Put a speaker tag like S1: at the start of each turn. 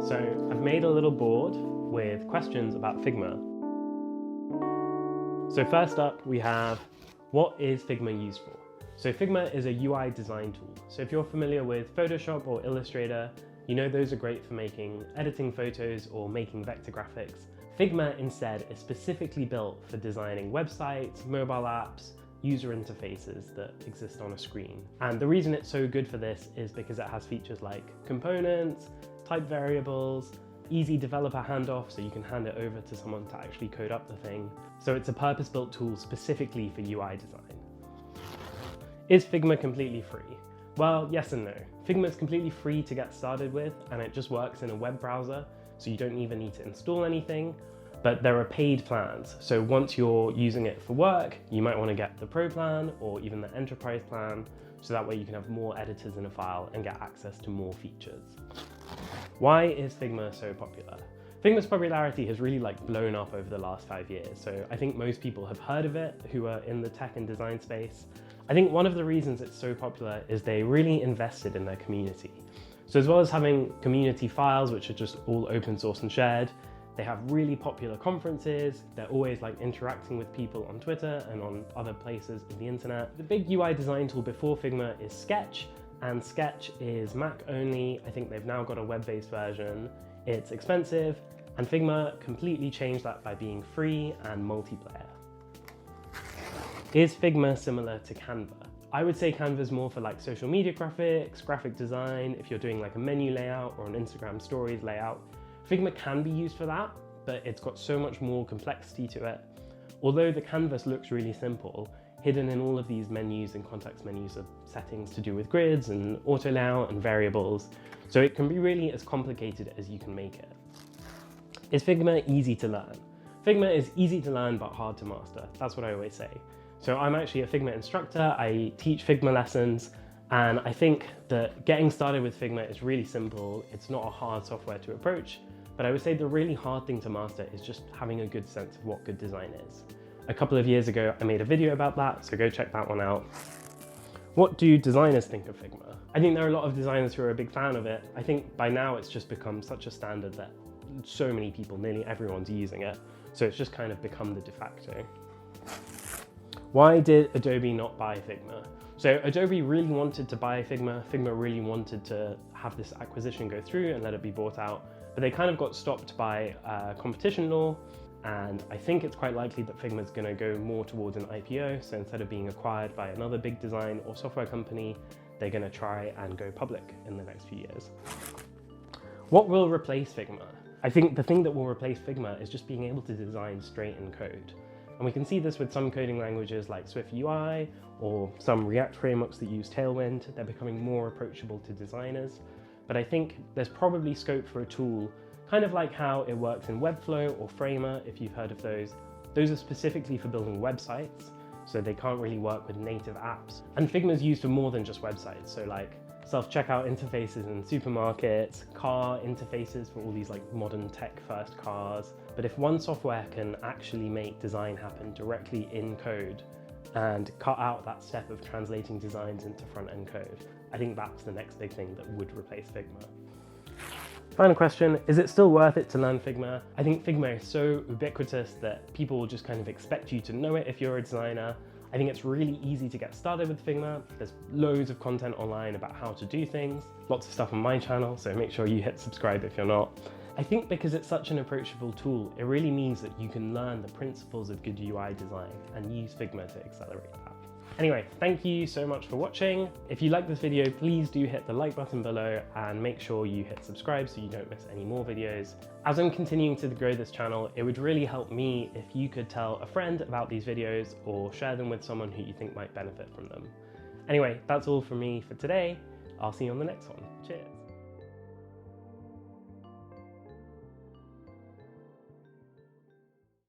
S1: So I've made a little board with questions about Figma. So first up we have, what is Figma used for? So Figma is a UI design tool. So if you're familiar with Photoshop or Illustrator, you know those are great for editing photos or making vector graphics. Figma instead is specifically built for designing websites, mobile apps, user interfaces that exist on a screen. And the reason it's so good for this is because it has features like components, type variables, easy developer handoff, so you can hand it over to someone to actually code up the thing. So it's a purpose-built tool specifically for UI design. Is Figma completely free? Well, yes and no. Figma is completely free to get started with, and it just works in a web browser, so you don't even need to install anything. But there are paid plans. So once you're using it for work, you might want to get the Pro plan or even the Enterprise plan, so that way you can have more editors in a file and get access to more features. Why is Figma so popular? Figma's popularity has really blown up over the last 5 years. So I think most people have heard of it who are in the tech and design space. I think one of the reasons it's so popular is they really invested in their community. So as well as having community files, which are just all open source and shared, they have really popular conferences. They're always interacting with people on Twitter and on other places in the internet. The big UI design tool before Figma is Sketch, and Sketch is Mac only. I think they've now got a web-based version. It's expensive, and Figma completely changed that by being free and multiplayer. Is Figma similar to Canva? I would say Canva is more for social media graphics, graphic design, if you're doing a menu layout or an Instagram stories layout. Figma can be used for that, but it's got so much more complexity to it. Although the canvas looks really simple, hidden in all of these menus and context menus are settings to do with grids and auto layout and variables, so it can be really as complicated as you can make it. Is Figma easy to learn? Figma is easy to learn but hard to master. That's what I always say. So I'm actually a Figma instructor. I teach Figma lessons, and I think that getting started with Figma is really simple. It's not a hard software to approach, but I would say the really hard thing to master is just having a good sense of what good design is. A couple of years ago, I made a video about that, so go check that one out. What do designers think of Figma? I think there are a lot of designers who are a big fan of it. I think by now it's just become such a standard that so many people, nearly everyone's using it. So it's just kind of become the de facto. Why did Adobe not buy Figma? So Adobe really wanted to buy Figma. Figma really wanted to have this acquisition go through and let it be bought out, but they kind of got stopped by competition law. And I think it's quite likely that Figma is going to go more towards an IPO. So instead of being acquired by another big design or software company, they're going to try and go public in the next few years. What will replace Figma? I think the thing that will replace Figma is just being able to design straight in code. And we can see this with some coding languages like Swift UI or some React frameworks that use Tailwind. They're becoming more approachable to designers. But I think there's probably scope for a tool kind of like how it works in Webflow or Framer, if you've heard of those. Those are specifically for building websites, so they can't really work with native apps. And Figma is used for more than just websites, so self-checkout interfaces in supermarkets, car interfaces for all these modern tech-first cars. But if one software can actually make design happen directly in code and cut out that step of translating designs into front-end code, I think that's the next big thing that would replace Figma. Final question, is it still worth it to learn Figma? I think Figma is so ubiquitous that people will just kind of expect you to know it if you're a designer. I think it's really easy to get started with Figma. There's loads of content online about how to do things, lots of stuff on my channel, so make sure you hit subscribe if you're not. I think because it's such an approachable tool, it really means that you can learn the principles of good UI design and use Figma to accelerate that. Anyway, thank you so much for watching. If you like this video, please do hit the like button below and make sure you hit subscribe so you don't miss any more videos. As I'm continuing to grow this channel, it would really help me if you could tell a friend about these videos or share them with someone who you think might benefit from them. Anyway, that's all from me for today. I'll see you on the next one. Cheers.